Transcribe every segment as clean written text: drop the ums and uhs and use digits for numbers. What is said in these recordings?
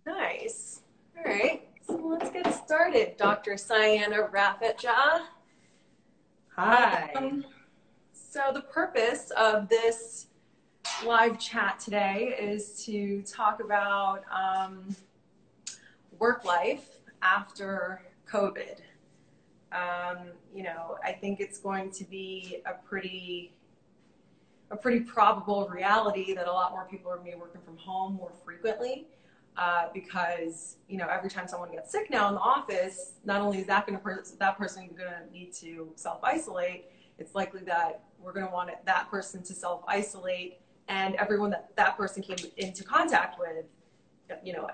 Nice. All right. So let's get started. Dr. Soyona Rafatjah. Hi. So the purpose of this live chat today is to talk about work life after COVID. I think it's going to be a pretty probable reality that a lot more people are going to be working from home more frequently. Because every time someone gets sick now in the office, not only is that person going to need to self-isolate, it's likely that we're going to want that person to self-isolate, and everyone that person came into contact with,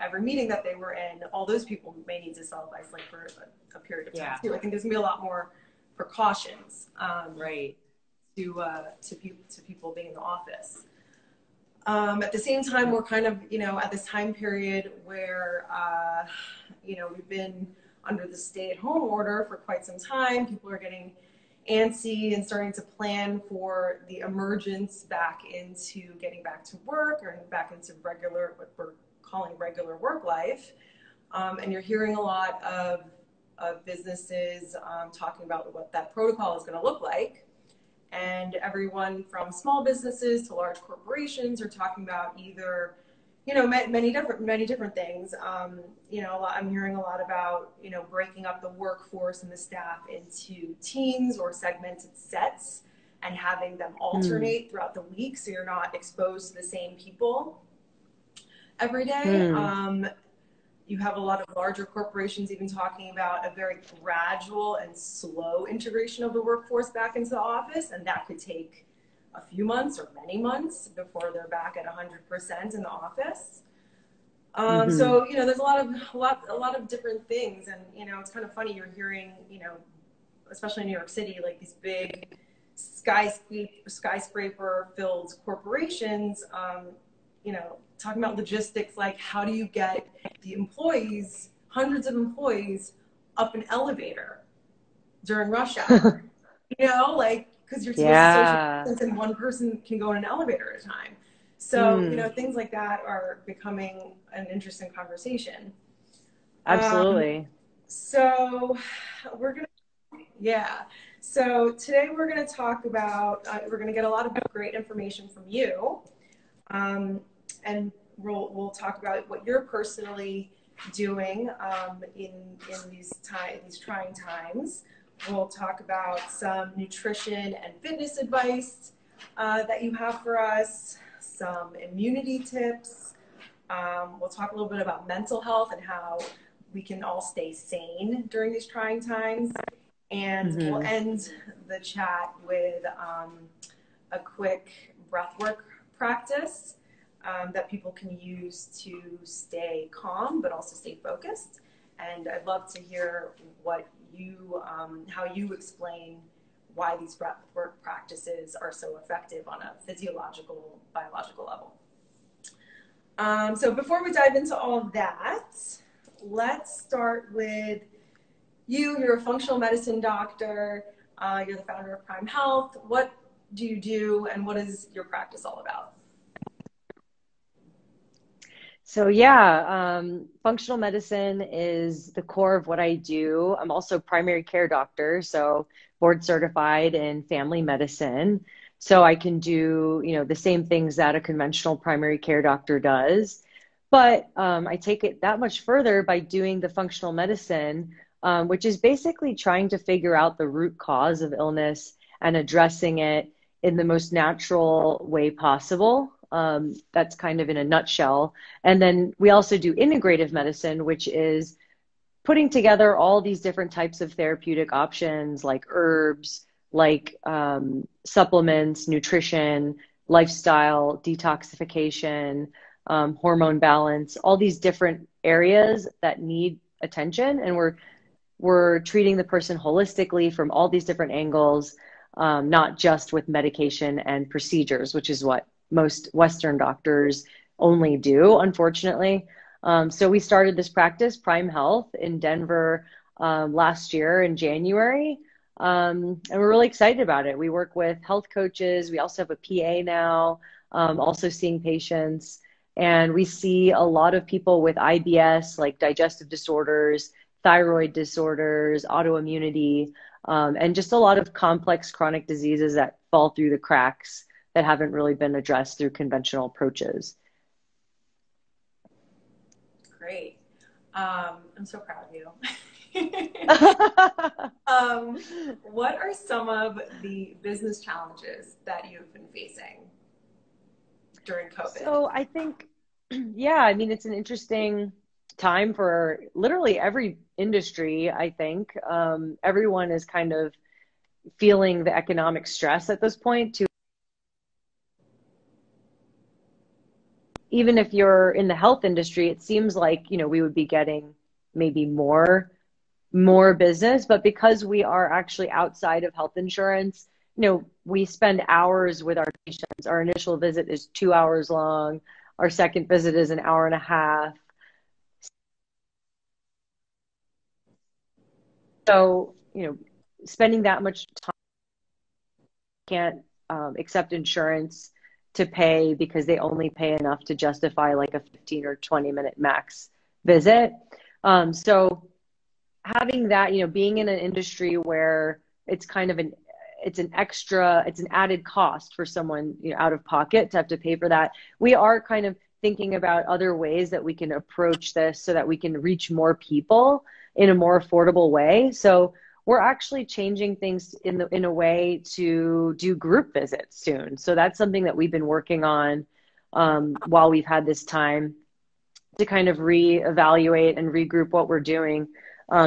every meeting that they were in, all those people may need to self-isolate for a period of time too. I think there's going to be a lot more precautions, Right. to people being in the office. At the same time, we're kind of, at this time period where, we've been under the stay-at-home order for quite some time. People are getting antsy and starting to plan for the emergence back into getting back to work or back into regular, what we're calling regular work life. And you're hearing a lot of businesses talking about what that protocol is going to look like. And everyone from small businesses to large corporations are talking about either, many different things. I'm hearing a lot about, breaking up the workforce and the staff into teams or segmented sets and having them alternate throughout the week so you're not exposed to the same people every day. You have a lot of larger corporations even talking about a very gradual and slow integration of the workforce back into the office, and that could take a few months or many months before they're back at 100% in the office. So there's a lot of different things, and it's kind of funny. You're hearing, especially in New York City, like these big skyscraper-filled corporations. Talking about logistics, like how do you get the employees, hundreds of employees, up an elevator during rush hour? Because you're supposed to social distance and one person can go in an elevator at a time. So, things like that are becoming an interesting conversation. Absolutely. So today we're going to talk about, we're going to get a lot of great information from you. And we'll talk about what you're personally doing in these trying times. We'll talk about some nutrition and fitness advice that you have for us, some immunity tips. We'll talk a little bit about mental health and how we can all stay sane during these trying times. And we'll end the chat with a quick breathwork practice that people can use to stay calm but also stay focused. And I'd love to hear what how you explain why these breathwork practices are so effective on a physiological, biological level. So before we dive into all of that, let's start with you. You're a functional medicine doctor. You're the founder of PrimeHealth. What do you do, and what is your practice all about? So functional medicine is the core of what I do. I'm also a primary care doctor, so board certified in family medicine. So I can do, the same things that a conventional primary care doctor does. But I take it that much further by doing the functional medicine, which is basically trying to figure out the root cause of illness and addressing it in the most natural way possible. That's kind of in a nutshell. And then we also do integrative medicine, which is putting together all these different types of therapeutic options like herbs, like supplements, nutrition, lifestyle, detoxification, hormone balance, all these different areas that need attention. And we're treating the person holistically from all these different angles, not just with medication and procedures, which is what most Western doctors only do, unfortunately. So we started this practice, PrimeHealth, in Denver last year in January. And we're really excited about it. We work with health coaches. We also have a PA now, also seeing patients. And we see a lot of people with IBS, like digestive disorders, thyroid disorders, autoimmunity, and just a lot of complex chronic diseases that fall through the cracks that haven't really been addressed through conventional approaches. Great. I'm so proud of you. What are some of the business challenges that you've been facing during COVID? So I think, yeah, I mean, it's an interesting time for literally every industry, I think. Everyone is kind of feeling the economic stress at this point too. Even if you're in the health industry, it seems like, we would be getting maybe more business, but because we are actually outside of health insurance, we spend hours with our patients. Our initial visit is 2 hours long. Our second visit is an hour and a half. So, spending that much time, can't accept insurance to pay because they only pay enough to justify like a 15 or 20-minute max visit. So having that, being in an industry where it's kind of it's an added cost for someone, out of pocket to have to pay for that. We are kind of thinking about other ways that we can approach this so that we can reach more people in a more affordable way. So we're actually changing things in a way to do group visits soon. So that's something that we've been working on while we've had this time to kind of reevaluate and regroup what we're doing.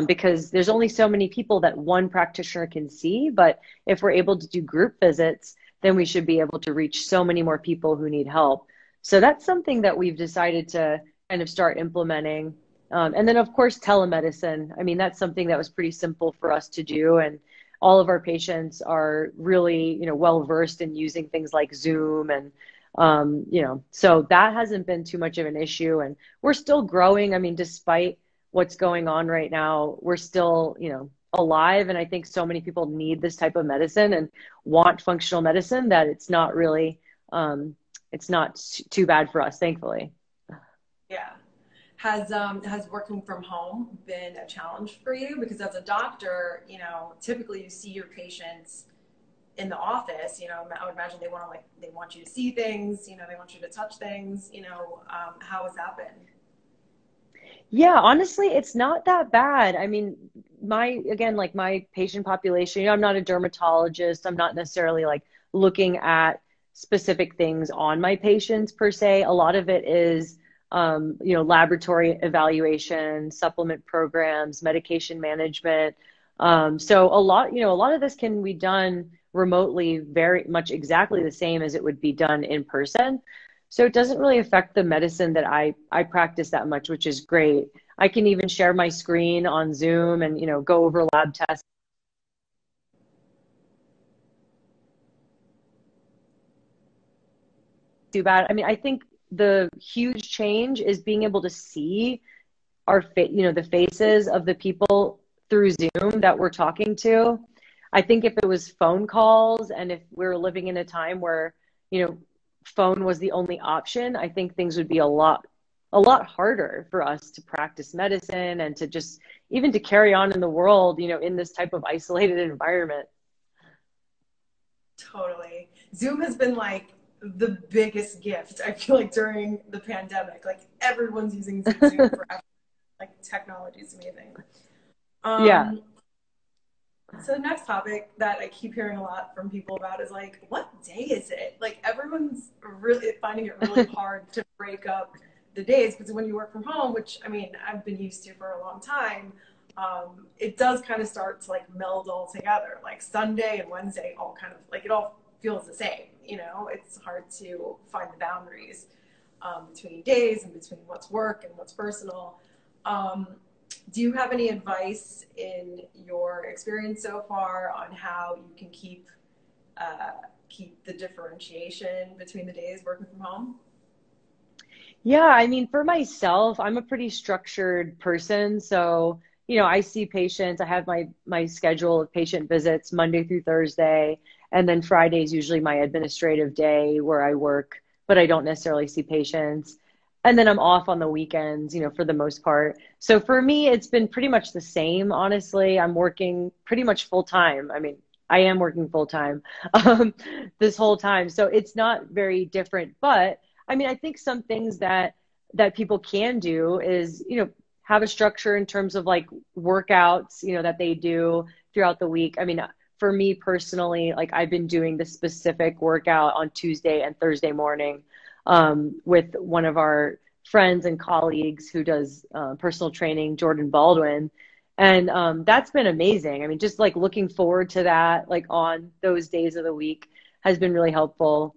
Because there's only so many people that one practitioner can see, but if we're able to do group visits, then we should be able to reach so many more people who need help. So that's something that we've decided to kind of start implementing. And then of course, telemedicine. I mean, that's something that was pretty simple for us to do. And all of our patients are really, well-versed in using things like Zoom and, so that hasn't been too much of an issue, and we're still growing. I mean, despite what's going on right now, we're still, alive. And I think so many people need this type of medicine and want functional medicine that it's not really, it's not too bad for us, thankfully. Yeah. Has working from home been a challenge for you? Because as a doctor, typically you see your patients in the office. I would imagine they want you to see things, they want you to touch things, how has that been? Yeah, honestly, it's not that bad. I mean, my patient population, I'm not a dermatologist. I'm not necessarily like looking at specific things on my patients per se. A lot of it is, laboratory evaluation, supplement programs, medication management. So a lot of this can be done remotely, very much exactly the same as it would be done in person. So it doesn't really affect the medicine that I practice that much, which is great. I can even share my screen on Zoom and, go over lab tests. Too bad. I mean, I think the huge change is being able to see the faces of the people through Zoom that we're talking to. I think if it was phone calls and if we were living in a time where, phone was the only option, I think things would be a lot harder for us to practice medicine and to just even to carry on in the world, in this type of isolated environment. Totally. Zoom has been like the biggest gift, I feel like, during the pandemic. Like everyone's using Zoom forever. Like technology is amazing. Yeah. So the next topic that I keep hearing a lot from people about is like, what day is it? Like everyone's really finding it really hard to break up the days, because when you work from home, which I mean, I've been used to for a long time, it does kind of start to like meld all together. Like Sunday and Wednesday all kind of like, it all feels the same, it's hard to find the boundaries between days and between what's work and what's personal. Do you have any advice in your experience so far on how you can keep the differentiation between the days working from home? Yeah, I mean, for myself, I'm a pretty structured person. So, I see patients, I have my schedule of patient visits Monday through Thursday, and then Friday is usually my administrative day where I work, but I don't necessarily see patients. And then I'm off on the weekends, for the most part. So for me, it's been pretty much the same, honestly. I'm working pretty much full time. I mean, I am working full time um, this whole time. So it's not very different. But I mean, I think some things that people can do is, have a structure in terms of like workouts, that they do throughout the week. I mean, for me personally, like I've been doing this specific workout on Tuesday and Thursday morning with one of our friends and colleagues who does personal training, Jordan Baldwin. And that's been amazing. I mean, just like looking forward to that, like on those days of the week has been really helpful.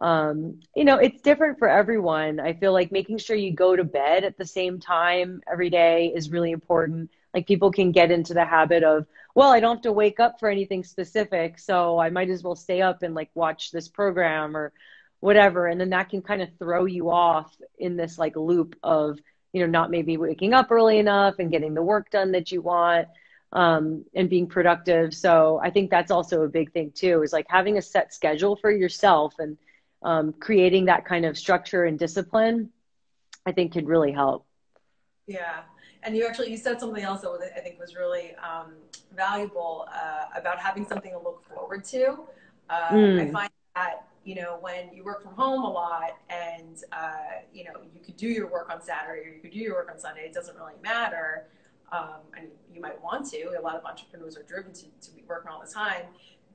It's different for everyone. I feel like making sure you go to bed at the same time every day is really important. Like people can get into the habit of, well, I don't have to wake up for anything specific, so I might as well stay up and like watch this program or whatever. And then that can kind of throw you off in this like loop of, not maybe waking up early enough and getting the work done that you want, and being productive. So I think that's also a big thing too, is like having a set schedule for yourself and creating that kind of structure and discipline, I think could really help. Yeah. And you said something else that I think was really valuable about having something to look forward to. I Mm, find that, when you work from home a lot and, you could do your work on Saturday or you could do your work on Sunday, it doesn't really matter. And you might want to. A lot of entrepreneurs are driven to be working all the time.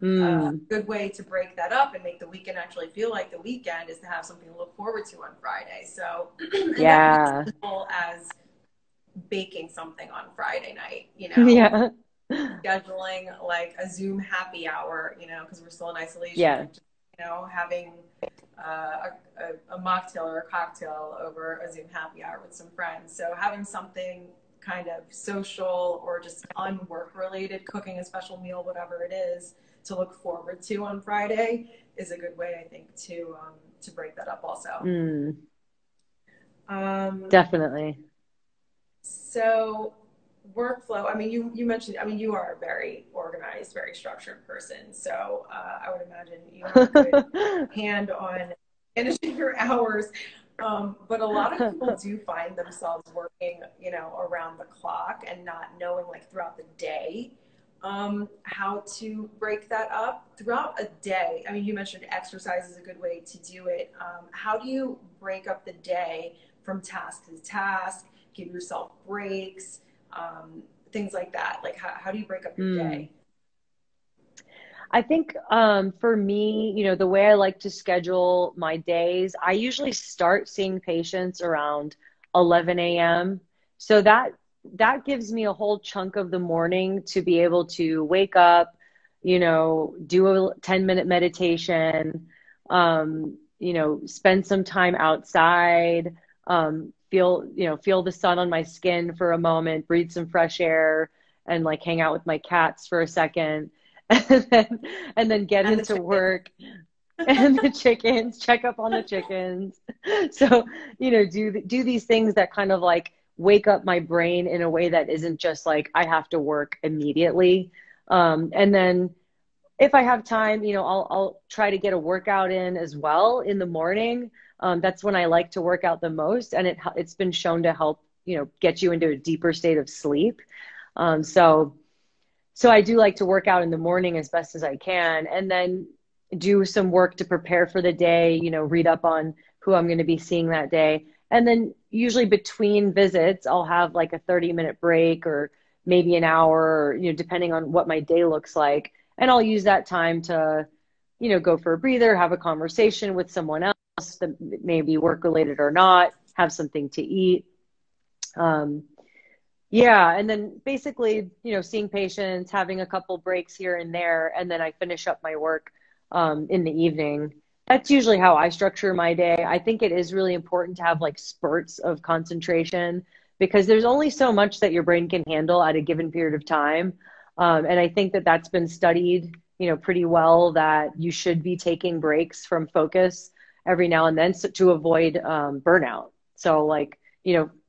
A mm, good way to break that up and make the weekend actually feel like the weekend is to have something to look forward to on Friday. So, and that could be as yeah. simple as baking something on Friday night, Yeah. scheduling like a Zoom happy hour, because we're still in isolation, Yeah. and just, having a mocktail or a cocktail over a Zoom happy hour with some friends. So having something kind of social or just unwork related, cooking a special meal, whatever it is, to look forward to on Friday is a good way, I think, to break that up also. Mm, Um, definitely. So workflow, I mean, you mentioned, I mean, you are a very organized, very structured person. So I would imagine you have a good hand on managing your hours. But a lot of people do find themselves working, around the clock and not knowing like throughout the day how to break that up throughout a day. I mean, you mentioned exercise is a good way to do it. How do you break up the day from task to task? Give yourself breaks, things like that. Like, how do you break up your Mm. day? I think for me, the way I like to schedule my days, I usually start seeing patients around 11 a.m. So that gives me a whole chunk of the morning to be able to wake up, do a 10-minute meditation, spend some time outside, feel the sun on my skin for a moment, breathe some fresh air, and like hang out with my cats for a second and then get And the into chicken. work and the chickens, check up on the chickens. So, do these things that kind of like wake up my brain in a way that isn't just like I have to work immediately. And then if I have time, I'll try to get a workout in as well in the morning. That's when I like to work out the most, and it's been shown to help, get you into a deeper state of sleep. So I do like to work out in the morning as best as I can and then do some work to prepare for the day, read up on who I'm going to be seeing that day. And then usually between visits, I'll have like a 30-minute break or maybe an hour, or, depending on what my day looks like. And I'll use that time to, go for a breather, have a conversation with someone else that may be work related or not, have something to eat. Um, yeah, and then basically, seeing patients, having a couple breaks here and there, and then I finish up my work in the evening. That's usually how I structure my day. I think it is really important to have like spurts of concentration because there's only so much that your brain can handle at a given period of time. And I think that that's been studied, pretty well that you should be taking breaks from focus every now and then to avoid burnout. So like,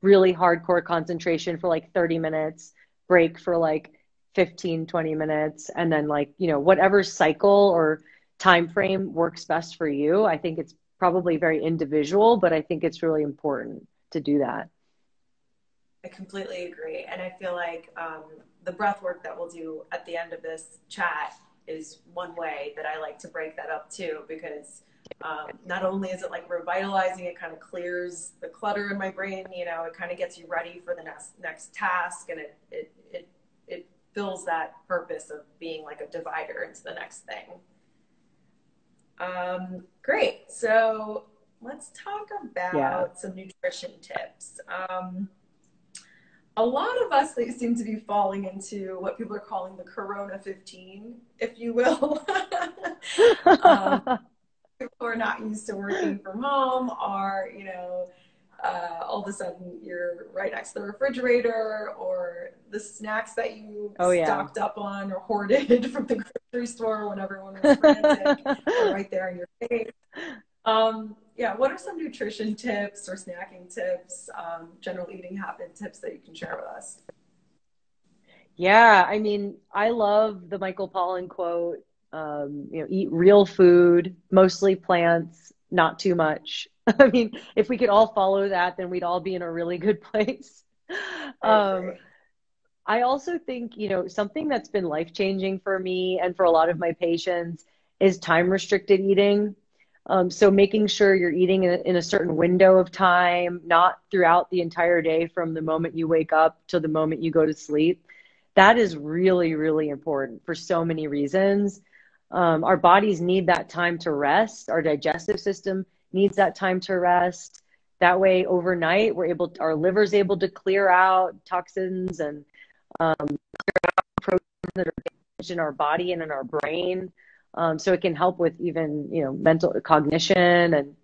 really hardcore concentration for like 30 minutes, break for like 15, 20 minutes, and then like, whatever cycle or time frame works best for you. I think it's probably very individual, but I think it's really important to do that. I completely agree. And I feel like the breath work that we'll do at the end of this chat is one way that I like to break that up too, because not only is it like revitalizing, it kind of clears the clutter in my brain, you know, it kind of gets you ready for the next task, and it fills that purpose of being like a divider into the next thing. Great. So let's talk about some nutrition tips. A lot of us, they seem to be falling into what people are calling the Corona 15, if you will. People who are not used to working from home are, you know, all of a sudden you're right next to the refrigerator, or the snacks that you stocked up on or hoarded from the grocery store when everyone was frantic are right there in your face. Yeah, what are some nutrition tips or snacking tips, general eating habit tips that you can share with us? Yeah, I mean, I love the Michael Pollan quote, you know, eat real food, mostly plants, not too much. I mean, if we could all follow that, then we'd all be in a really good place. I also think, you know, something that's been life-changing for me and for a lot of my patients is time-restricted eating. So making sure you're eating in a certain window of time, not throughout the entire day from the moment you wake up to the moment you go to sleep. That is really, really important for so many reasons. Our bodies need that time to rest. Our digestive system needs that time to rest. That way, overnight, our liver's able to clear out toxins and proteins that are damaged in our body and in our brain. So it can help with even, you know, mental cognition and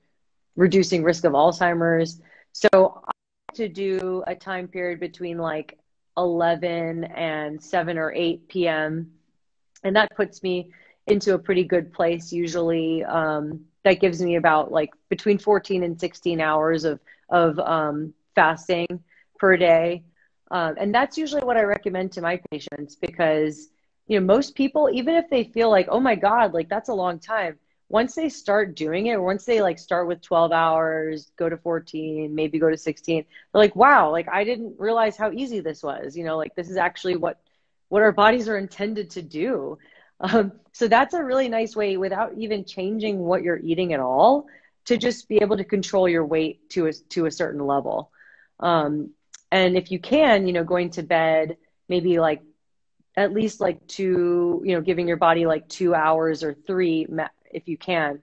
reducing risk of Alzheimer's. So I like to do a time period between like 11 and 7 or 8 p.m. And that puts me into a pretty good place usually. That gives me about like between 14 and 16 hours of fasting per day. And that's usually what I recommend to my patients because, you know, most people, even if they feel like, oh my God, like that's a long time, once they start doing it, once they like start with 12 hours, go to 14, maybe go to 16, they're like, wow, like I didn't realize how easy this was, you know, like this is actually what our bodies are intended to do. So that's a really nice way without even changing what you're eating at all to just be able to control your weight to a certain level. And if you can, you know, going to bed, maybe like at least like 2, you know, giving your body like 2 hours or 3 if you can,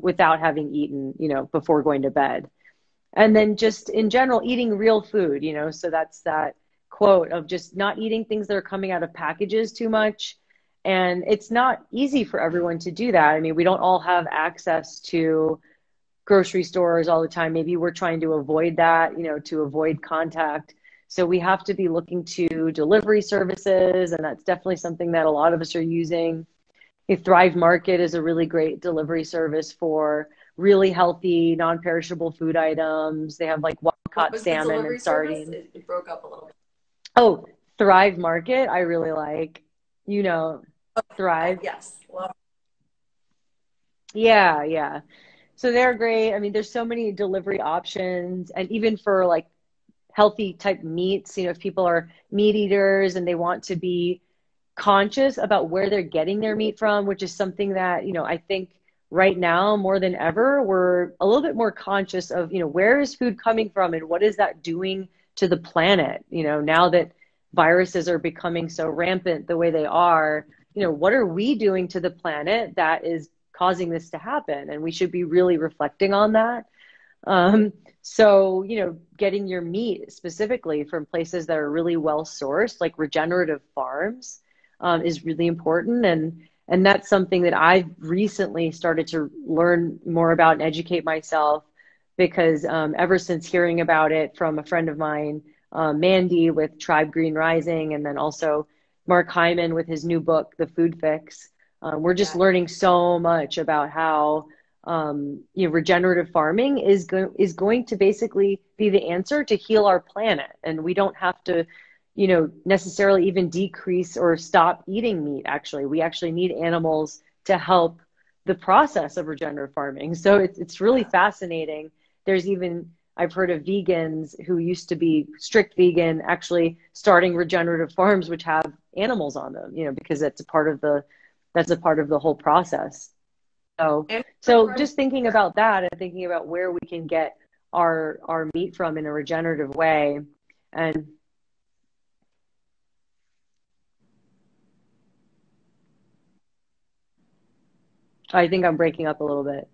without having eaten, you know, before going to bed. And then just in general, eating real food, you know, so that's that quote of just not eating things that are coming out of packages too much. And it's not easy for everyone to do that. I mean, we don't all have access to grocery stores all the time. Maybe we're trying to avoid that, you know, to avoid contact. So we have to be looking to delivery services, and that's definitely something that a lot of us are using. Thrive Market is a really great delivery service for really healthy, non-perishable food items. They have like wild-caught salmon and sardines. It broke up a little bit. Oh, Thrive Market, I really like. You know, Thrive. Yes. Love. Yeah, yeah. So they're great. I mean, there's so many delivery options, and even for like healthy type meats, you know, if people are meat eaters and they want to be conscious about where they're getting their meat from, which is something that, you know, I think right now more than ever, we're a little bit more conscious of, you know, where is food coming from and what is that doing to the planet? You know, now that viruses are becoming so rampant the way they are, you know, what are we doing to the planet that is causing this to happen? And we should be really reflecting on that. So, you know, getting your meat specifically from places that are really well sourced, like regenerative farms, is really important. And that's something that I've recently started to learn more about and educate myself because ever since hearing about it from a friend of mine, Mandy with Tribe Green Rising, and then also Mark Hyman with his new book, The Food Fix, we're just learning so much about how you know, regenerative farming is going to basically be the answer to heal our planet. And we don't have to, you know, necessarily even decrease or stop eating meat. Actually, we actually need animals to help the process of regenerative farming. So it's really fascinating. There's even, I've heard of vegans who used to be strict vegan actually starting regenerative farms which have animals on them, because that's a part of the whole process. So And so just thinking about that and thinking about where we can get our meat from in a regenerative way. And I think I'm breaking up a little bit.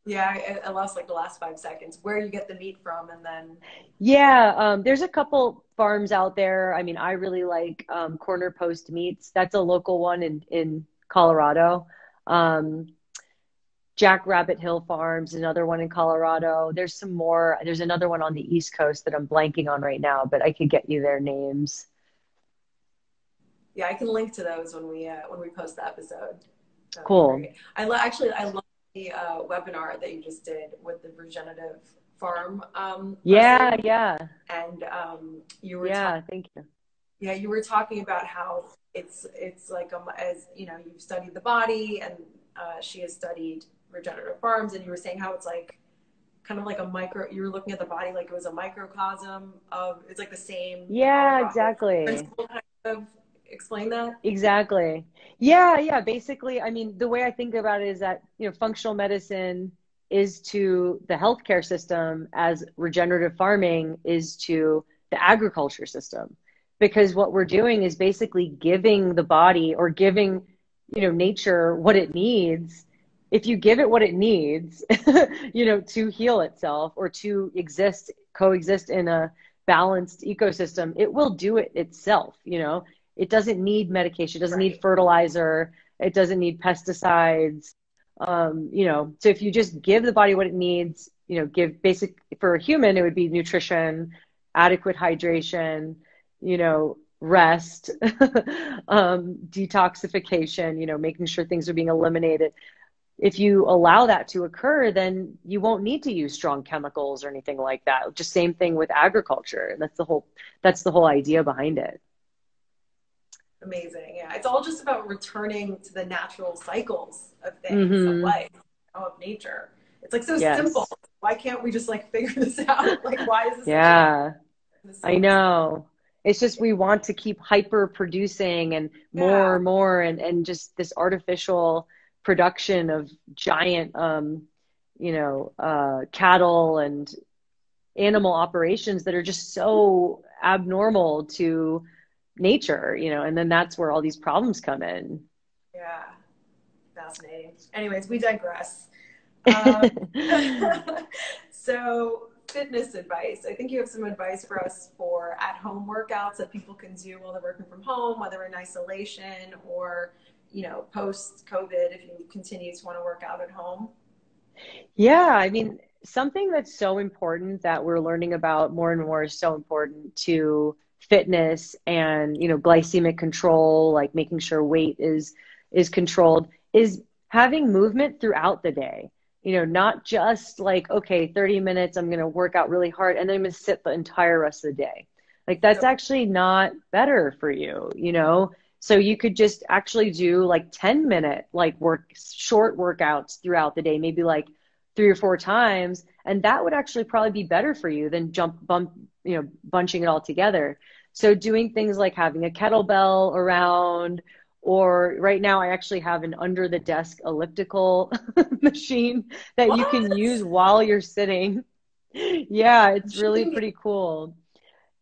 yeah, I lost like the last 5 seconds. Where you get the meat from, and then Yeah, there's a couple farms out there. I mean, I really like Corner Post Meats. That's a local one in Colorado. Um, Jack Rabbit Hill Farms, another one in Colorado. There's some more. There's another one on the East Coast that I'm blanking on right now, but I could get you their names. yeah, I can link to those when we post the episode. That'd be Cool. great. I love the webinar that you just did with the regenerative farm Yeah, person, yeah, and you were talking. yeah. Thank you. Yeah, you were talking about how it's like as you know, you've studied the body, and she has studied regenerative farms, and you were saying how it's like kind of like a micro. You were looking at the body like it was a microcosm of. It's like the same power Yeah, broth exactly. principle kind of. Explain that. Exactly. Yeah, yeah. Basically, I mean, the way I think about it is that, functional medicine is to the healthcare system as regenerative farming is to the agriculture system. Because what we're doing is basically giving the body or giving, nature what it needs. If you give it what it needs, to heal itself or to coexist in a balanced ecosystem, it will do it itself. It doesn't need medication, it doesn't need Right. fertilizer, it doesn't need pesticides. So if you just give the body what it needs, give basic for a human, it would be nutrition, adequate hydration, rest, detoxification, making sure things are being eliminated. If you allow that to occur, then you won't need to use strong chemicals or anything like that. Just same thing with agriculture. And that's the whole idea behind it. Amazing. Yeah. It's all just about returning to the natural cycles of things, of Mm-hmm. life, of nature. It's like so simple. Yes. Why can't we just like figure this out? Like, why is this such a Yeah, this I so know. It's just we want to keep hyper producing and yeah, more and just this artificial production of giant cattle and animal operations that are just so abnormal to nature, and then that's where all these problems come in. yeah, fascinating. Anyways, we digress. Um, so fitness advice. I think you have some advice for us for at-home workouts that people can do while they're working from home, whether in isolation or, post-COVID, if you continue to want to work out at home. Yeah, I mean, something that's so important that we're learning about more and more is so important to fitness and, glycemic control, like making sure weight is controlled, is having movement throughout the day. Not just like, okay, 30 minutes, I'm going to work out really hard and then I'm going to sit the entire rest of the day. Like that's Yep. actually not better for you. So you could just actually do like 10-minute like short workouts throughout the day, maybe like 3 or 4 times, and that would actually probably be better for you than bunching it all together. So doing things like having a kettlebell around, or right now I actually have an under the desk elliptical machine that you can What? use while you're sitting. Yeah, I'm it's really shooting me. pretty cool.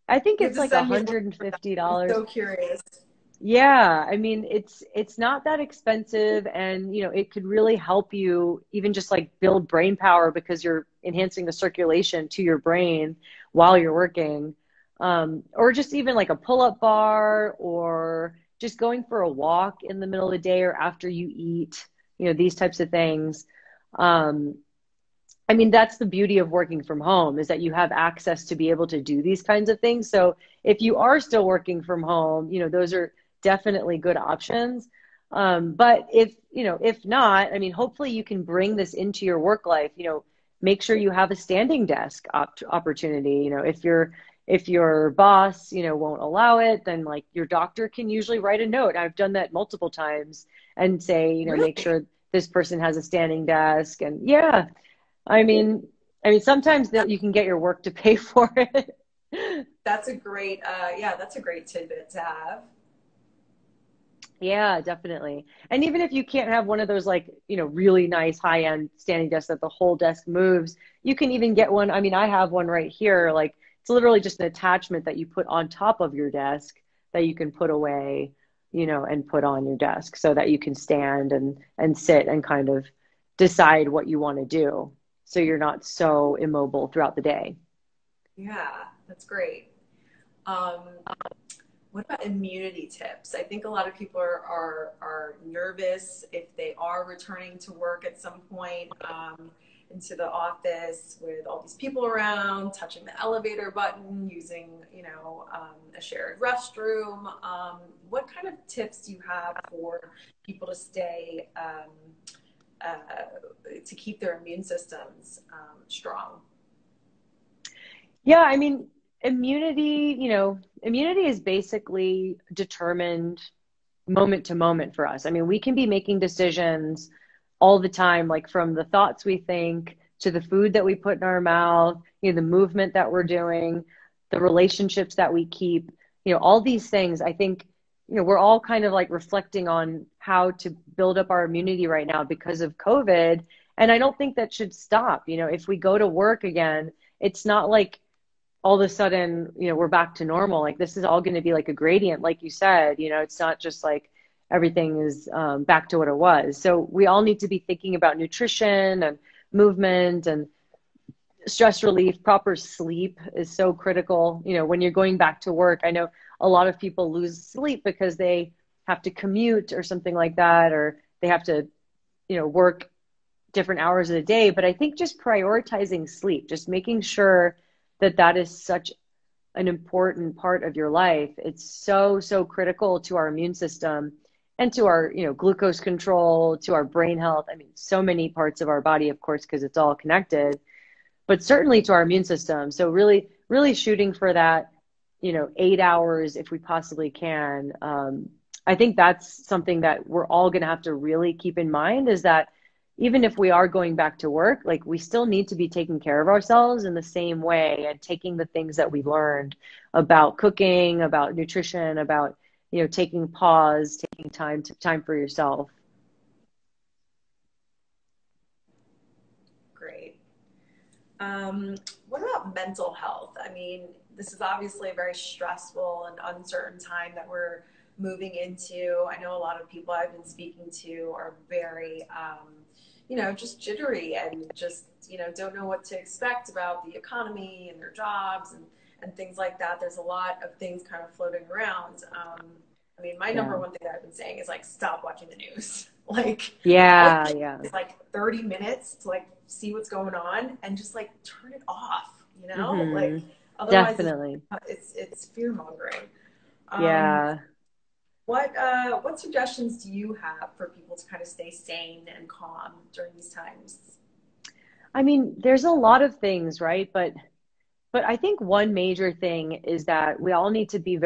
I think You have it's to like send me a link for that. I'm $150. so curious. Yeah, I mean it's not that expensive, and it could really help you even just like build brain power because you're enhancing the circulation to your brain while you're working. Or just even like a pull-up bar, or just going for a walk in the middle of the day or after you eat, these types of things. Um, I mean, that's the beauty of working from home is that you have access to be able to do these kinds of things. So if you are still working from home, those are definitely good options. But if not, I mean, hopefully you can bring this into your work life, make sure you have a standing desk opportunity. If you're if your boss, you know, won't allow it, then like your doctor can usually write a note. I've done that multiple times and say, you know, make Really? sure this person has a standing desk. And yeah, I mean, sometimes that you can get your work to pay for it. That's a great, yeah, that's a great tidbit to have. Yeah, definitely. And even if you can't have one of those like, you know, really nice high-end standing desks that the whole desk moves, you can even get one. I mean, I have one right here. Like it's literally just an attachment that you put on top of your desk that you can put away, you know, and put on your desk so that you can stand and sit and kind of decide what you want to do. So you're not so immobile throughout the day. Yeah, that's great. Um, what about immunity tips? I think a lot of people are nervous if they are returning to work at some point, into the office with all these people around, touching the elevator button, using, a shared restroom. What kind of tips do you have for people to stay, to keep their immune systems strong? Yeah, I mean, immunity, you know, immunity is basically determined moment to moment for us. I mean, we can be making decisions all the time, like from the thoughts we think to the food that we put in our mouth, you know, the movement that we're doing, the relationships that we keep, you know, all these things. I think, you know, we're all kind of like reflecting on how to build up our immunity right now because of COVID. And I don't think that should stop. You know, if we go to work again, it's not like all of a sudden, you know, we're back to normal. Like this is all going to be like a gradient, like you said. You know, it's not just like everything is back to what it was. So we all need to be thinking about nutrition and movement and stress relief. Proper sleep is so critical. You know, when you're going back to work, I know a lot of people lose sleep because they have to commute or something like that, or they have to, you know, work different hours of the day. But I think just prioritizing sleep, just making sure that that is such an important part of your life. It's so, so critical to our immune system and to our, you know, glucose control, to our brain health. I mean, so many parts of our body, of course, because it's all connected, but certainly to our immune system. So really, really shooting for that, you know, 8 hours if we possibly can. I think that's something that we're all going to have to really keep in mind is that even if we are going back to work, like we still need to be taking care of ourselves in the same way and taking the things that we learned about cooking, about nutrition, about, you know, taking pause, taking time for yourself. Great. What about mental health? I mean, this is obviously a very stressful and uncertain time that we're moving into. I know a lot of people I've been speaking to are very, just jittery and just, don't know what to expect about the economy and their jobs and things like that. There's a lot of things kind of floating around. I mean, my number Yeah. one thing that I've been saying is like, stop watching the news. Like, all Yeah. you Yeah. need is like 30 minutes to like see what's going on and just like turn it off, like otherwise Definitely. it's fear mongering. Um, Yeah. what suggestions do you have for people to kind of stay sane and calm during these times? I mean, there's a lot of things, right? But I think one major thing is that we all need to be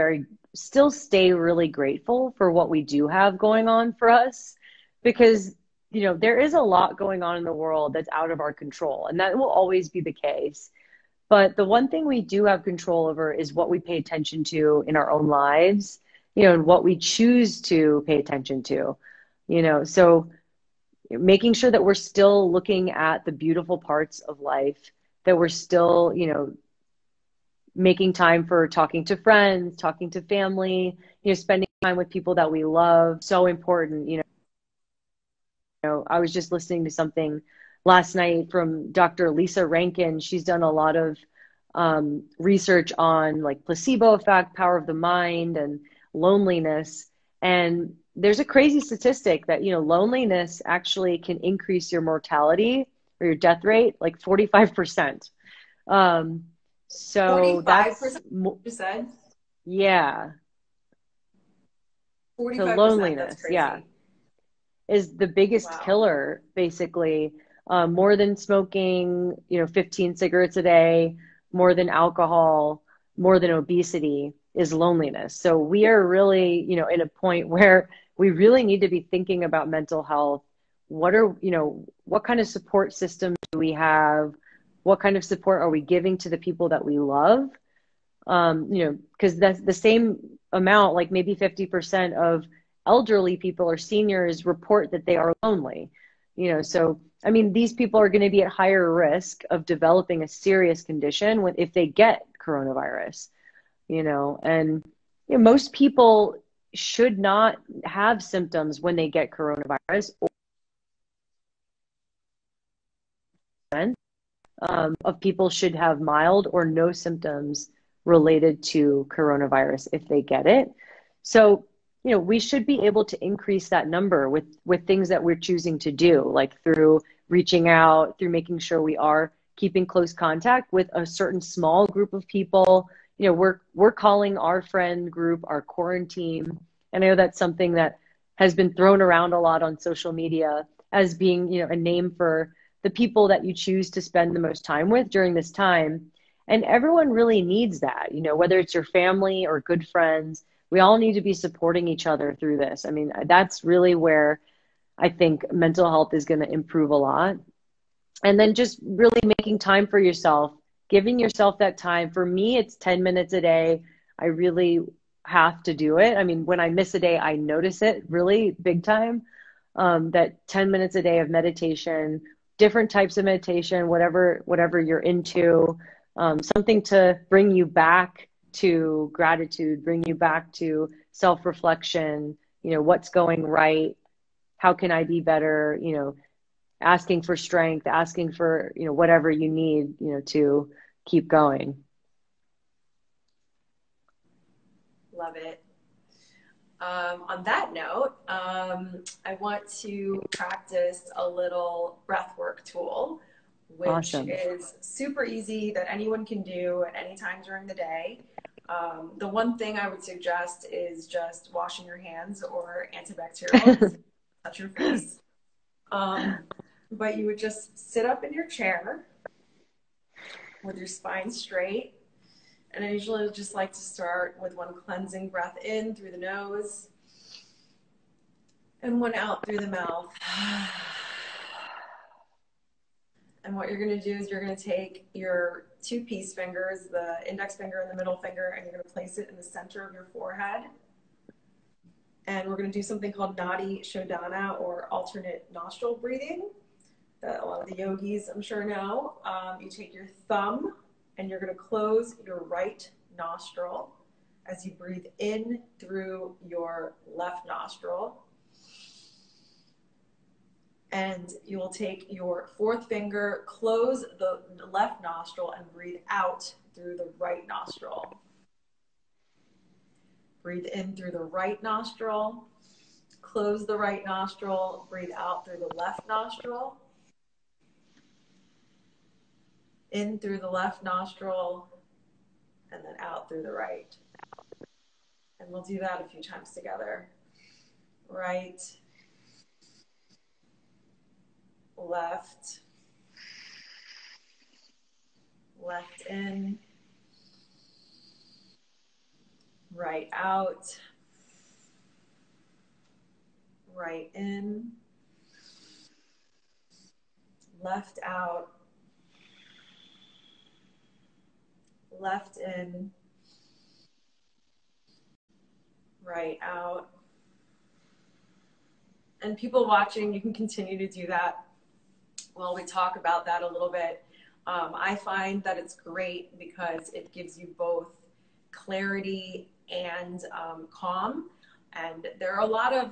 still stay really grateful for what we do have going on for us because, you know, there is a lot going on in the world that's out of our control, and that will always be the case. But the one thing we do have control over is what we pay attention to in our own lives, you know, and what we choose to pay attention to, you know. So making sure that we're still looking at the beautiful parts of life, that we're still, you know, making time for talking to friends, talking to family, you know, spending time with people that we love. So important. You know, I was just listening to something last night from Dr. Lisa Rankin. She's done a lot of research on like placebo effect, power of the mind, and loneliness. And there's a crazy statistic that, you know, loneliness actually can increase your mortality or your death rate like 45%. Um, so that's, 45% you said? yeah. So 45%, that's loneliness, yeah, crazy. is the biggest Wow. killer, basically, more than smoking, you know, 15 cigarettes a day, more than alcohol. more than obesity is loneliness. So we are really, in a point where we really need to be thinking about mental health. What kind of support system do we have? What kind of support are we giving to the people that we love? Because that's the same amount, like maybe 50% of elderly people or seniors report that they are lonely. So I mean, these people are going to be at higher risk of developing a serious condition if they get coronavirus, and most people should not have symptoms when they get coronavirus, of people should have mild or no symptoms related to coronavirus if they get it. So, we should be able to increase that number with things that we're choosing to do, like through reaching out, through making sure we are keeping close contact with a certain small group of people. We're calling our friend group our quarantine. And I know that's something that has been thrown around a lot on social media as being, a name for the people that you choose to spend the most time with during this time. And everyone really needs that, whether it's your family or good friends, we all need to be supporting each other through this. I mean, that's really where I think mental health is going to improve a lot. And then just really making time for yourself, giving yourself that time. For me, it's 10 minutes a day. I really have to do it. I mean, when I miss a day, I notice it really big time. That 10 minutes a day of meditation, different types of meditation, whatever you're into, something to bring you back to gratitude, bring you back to self-reflection, what's going right, how can I be better, asking for strength, asking for, whatever you need, to keep going. Love it. On that note, I want to practice a little breathwork tool, which Awesome. is super easy that anyone can do at any time during the day. The one thing I would suggest is just washing your hands or antibacterial, touch your face. But you would just sit up in your chair with your spine straight. And I usually just like to start with one cleansing breath in through the nose and one out through the mouth. And what you're going to do is you're going to take your two peace fingers, the index finger and the middle finger, and you're going to place it in the center of your forehead. And we're going to do something called Nadi Shodhana, or alternate nostril breathing, that a lot of the yogis, I'm sure, know. You take your thumb and you're going to close your right nostril as you breathe in through your left nostril. And you will take your fourth finger, close the left nostril, and breathe out through the right nostril. Breathe in through the right nostril, close the right nostril, breathe out through the left nostril. In through the left nostril, and then out through the right. And we'll do that a few times together. Right, left, left in, right out, right in, left out, left in, right out. And people watching, you can continue to do that while we talk about that a little bit. I find that it's great because it gives you both clarity and calm. And there are a lot of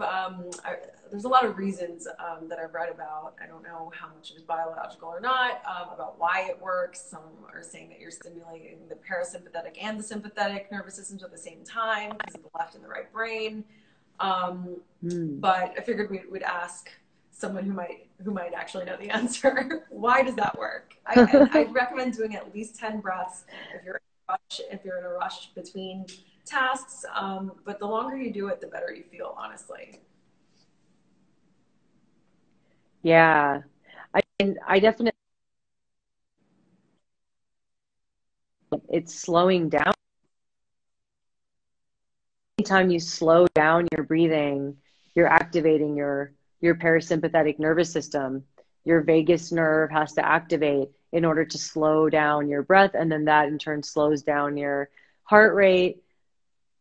there's a lot of reasons that I've read about. I don't know how much it is biological or not, about why it works. Some are saying that you're stimulating the parasympathetic and the sympathetic nervous systems at the same time because of the left and the right brain. But I figured we would ask someone who might actually know the answer. Why does that work? I recommend doing at least 10 breaths if you're in a rush between tasks. But the longer you do it, the better you feel, honestly. Yeah, I definitely, it's slowing down anytime you slow down your breathing, you're activating your parasympathetic nervous system. Your vagus nerve has to activate in order to slow down your breath, and then that in turn slows down your heart rate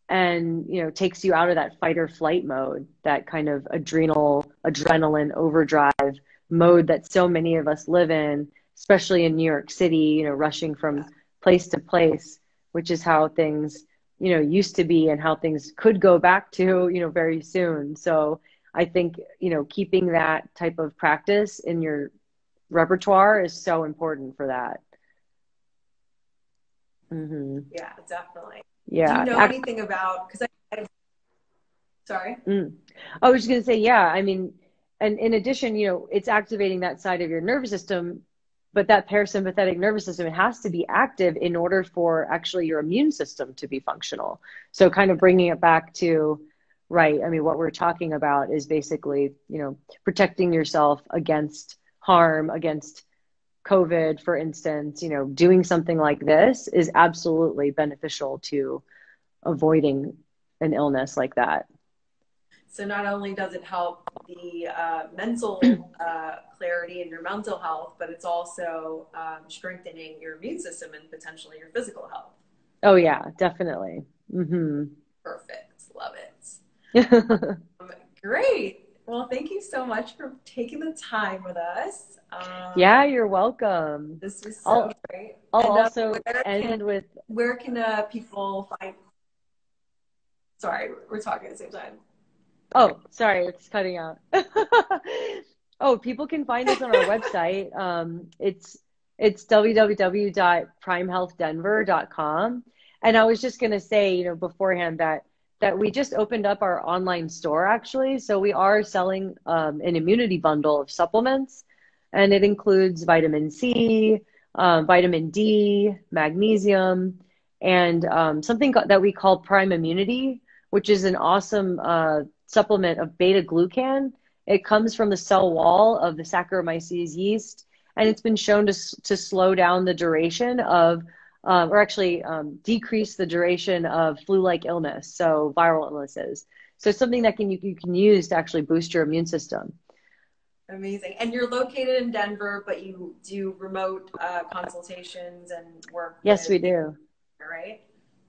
and, you know, takes you out of that fight or flight mode, that kind of adrenaline overdrive mode that so many of us live in, especially in New York City, you know, rushing from place to place, which is how things, you know, used to be and how things could go back to, you know, very soon. So I think, you know, keeping that type of practice in your repertoire is so important for that. Yeah, definitely. Do you Yeah. know anything about, because sorry. I was just going to say, yeah, I mean, and in addition, you know, it's activating that side of your nervous system, but that parasympathetic nervous system, it has to be active in order for actually your immune system to be functional. So kind of bringing it back to, right, I mean, what we're talking about is basically, you know, protecting yourself against harm, against COVID, for instance, you know, doing something like this is absolutely beneficial to avoiding an illness like that. So not only does it help the mental clarity and your mental health, but it's also strengthening your immune system and potentially your physical health. Oh yeah, definitely. Perfect. Love it. Great. Well, thank you so much for taking the time with us. Yeah, you're welcome. This was so great. I'll And also end with, where can people find? Sorry, we're talking at the same time. oh, sorry, it's cutting out. Oh, people can find us on our website. It's www.primehealthdenver.com. And I was just going to say, you know, beforehand that we just opened up our online store actually. So we are selling an immunity bundle of supplements, and it includes vitamin C, vitamin D, magnesium, and something that we call Prime Immunity, which is an awesome supplement of beta glucan. It comes from the cell wall of the Saccharomyces yeast, and it's been shown to slow down the duration of, or actually decrease the duration of flu-like illness, so viral illnesses. So something that you can use to actually boost your immune system. Amazing. And you're located in Denver, but you do remote consultations and work. Yes, we do. Right?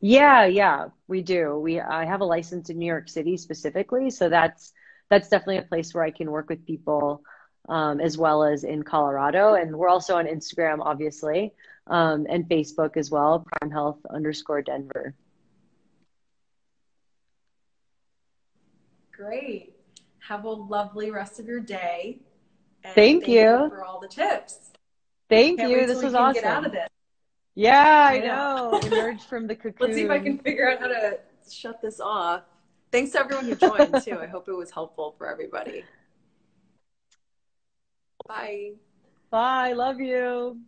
Yeah, we do. I have a license in New York City specifically, so that's definitely a place where I can work with people, as well as in Colorado. And we're also on Instagram, obviously, and Facebook as well, PrimeHealth_Denver. Great. Have a lovely rest of your day. And thank you for all the tips. Thank Can't you. wait This till was we can awesome. get out of this. Yeah, I know. Emerge from the cocoon. Let's see if I can figure out how to shut this off. Thanks to everyone who joined too. I hope it was helpful for everybody. Bye. Bye. Love you.